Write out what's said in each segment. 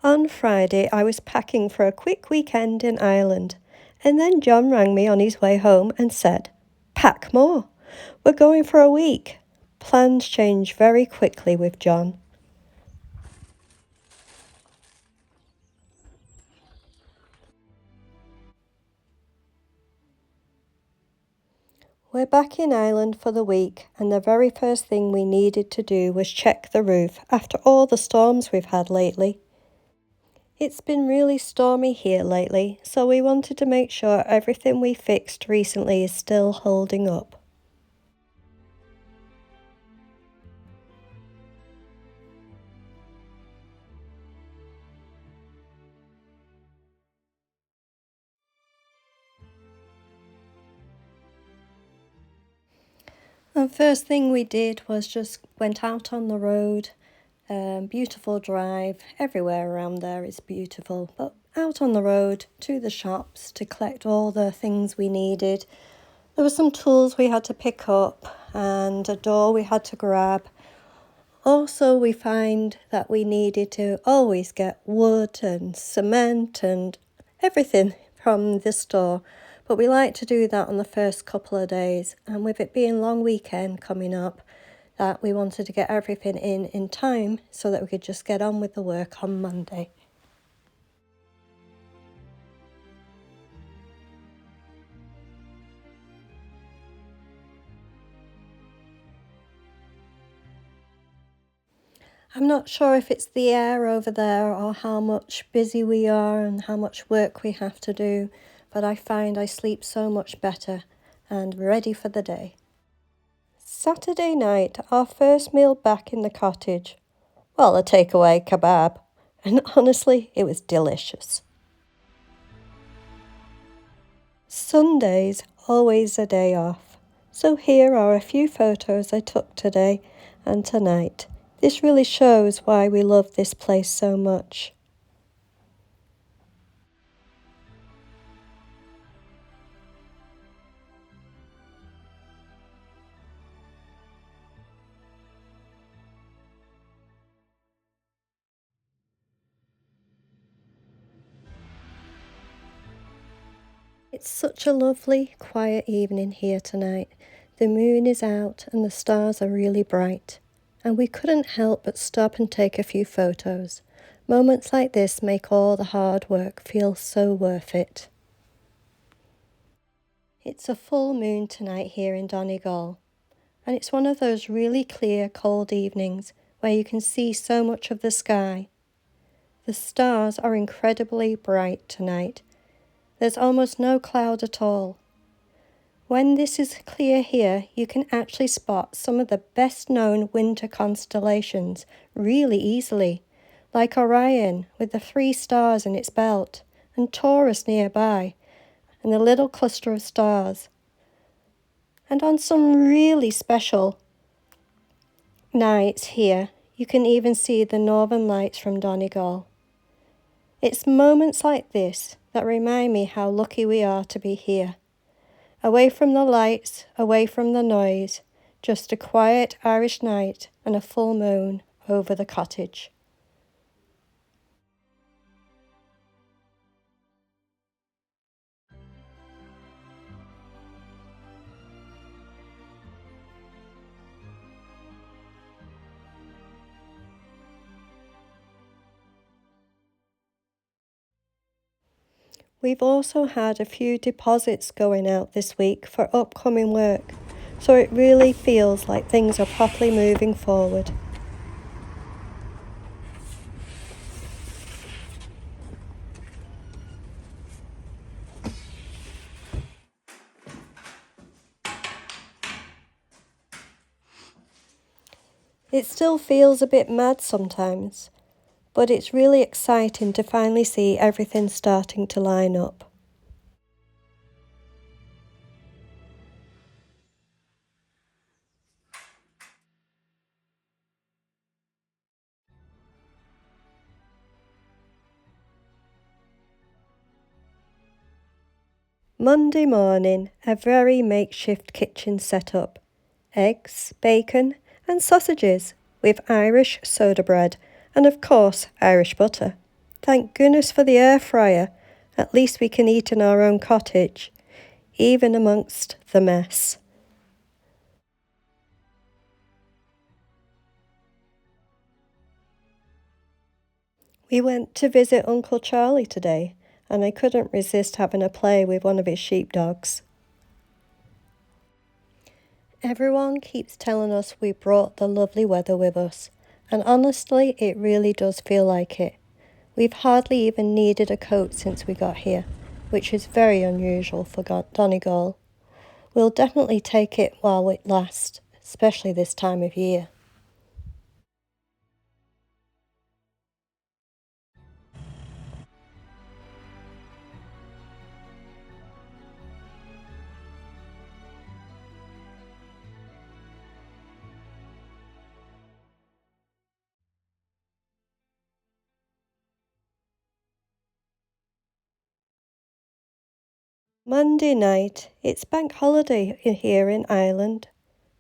On Friday, I was packing for a quick weekend in Ireland, and then John rang me on his way home and said, "Pack more. We're going for a week." Plans change very quickly with John. We're back in Ireland for the week, and the very first thing we needed to do was check the roof after all the storms we've had lately. It's been really stormy here lately, so we wanted to make sure everything we fixed recently is still holding up. The first thing we did was just went out on the road. Beautiful drive. Everywhere around there is beautiful. But out on the road to the shops to collect all the things we needed. There were some tools we had to pick up and a door we had to grab. Also, we find that we needed to always get wood and cement and everything from the store. But we like to do that on the first couple of days. And with it being long weekend coming up, that we wanted to get everything in time so that we could just get on with the work on Monday. I'm not sure if it's the air over there or how much busy we are and how much work we have to do, but I find I sleep so much better and ready for the day. Saturday night, our first meal back in the cottage. Well, a takeaway kebab, and honestly, it was delicious. Sunday's always a day off, so here are a few photos I took today and tonight. This really shows why we love this place so much. It's such a lovely, quiet evening here tonight. The moon is out and the stars are really bright. And we couldn't help but stop and take a few photos. Moments like this make all the hard work feel so worth it. It's a full moon tonight here in Donegal, and it's one of those really clear, cold evenings where you can see so much of the sky. The stars are incredibly bright tonight. There's almost no cloud at all. When this is clear here, you can actually spot some of the best known winter constellations really easily, like Orion with the 3 stars in its belt, and Taurus nearby, and the little cluster of stars. And on some really special nights here, you can even see the northern lights from Donegal. It's moments like this that remind me how lucky we are to be here. Away from the lights, away from the noise, just a quiet Irish night and a full moon over the cottage. We've also had a few deposits going out this week for upcoming work, so it really feels like things are properly moving forward. It still feels a bit mad sometimes, but it's really exciting to finally see everything starting to line up. Monday morning, a very makeshift kitchen set up. Eggs, bacon and sausages with Irish soda bread and of course Irish butter. Thank goodness for the air fryer. At least we can eat in our own cottage, even amongst the mess. We went to visit Uncle Charlie today, and I couldn't resist having a play with one of his sheepdogs. Everyone keeps telling us we brought the lovely weather with us, and honestly, it really does feel like it. We've hardly even needed a coat since we got here, which is very unusual for Donegal. We'll definitely take it while it lasts, especially this time of year. Monday night, it's bank holiday here in Ireland,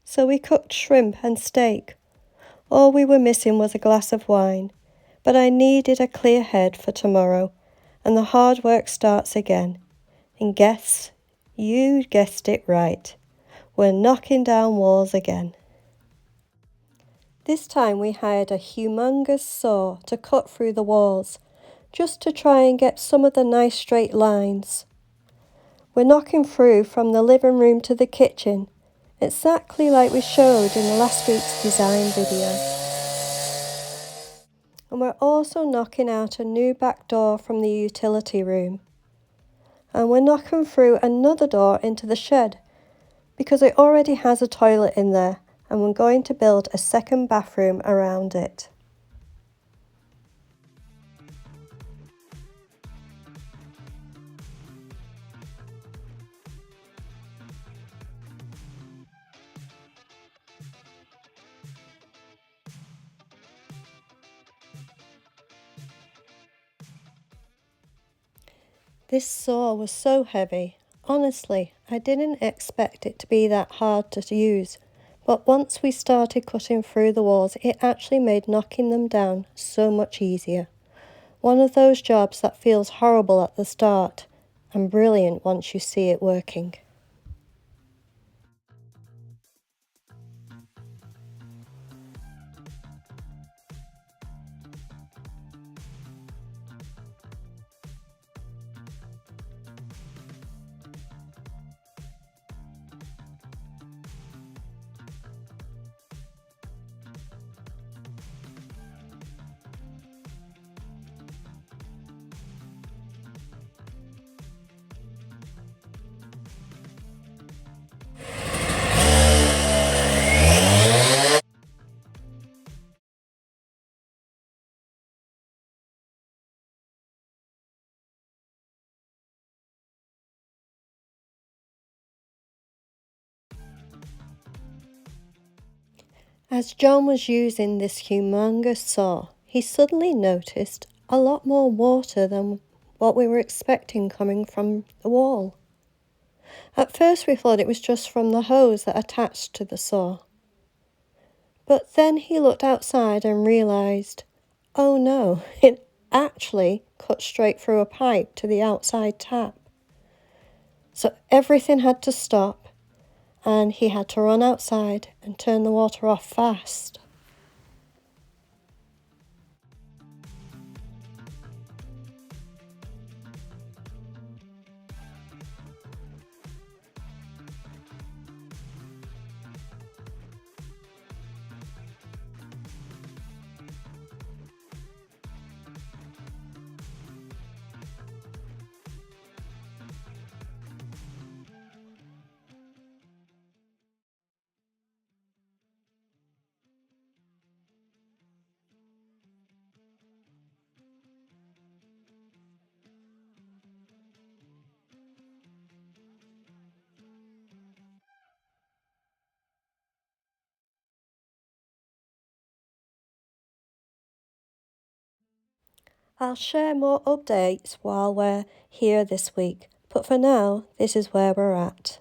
so we cooked shrimp and steak. All we were missing was a glass of wine, but I needed a clear head for tomorrow, and the hard work starts again. And guess, you guessed it right, we're knocking down walls again. This time we hired a humongous saw to cut through the walls, just to try and get some of the nice straight lines. We're knocking through from the living room to the kitchen, exactly like we showed in last week's design video. And we're also knocking out a new back door from the utility room. And we're knocking through another door into the shed, because it already has a toilet in there, and we're going to build a second bathroom around it. This saw was so heavy. Honestly, I didn't expect it to be that hard to use, but once we started cutting through the walls, it actually made knocking them down so much easier. One of those jobs that feels horrible at the start and brilliant once you see it working. As John was using this humongous saw, he suddenly noticed a lot more water than what we were expecting coming from the wall. At first we thought it was just from the hose that attached to the saw. But then he looked outside and realised, oh no, it actually cut straight through a pipe to the outside tap. So everything had to stop, and he had to run outside and turn the water off fast. I'll share more updates while we're here this week, but for now, this is where we're at.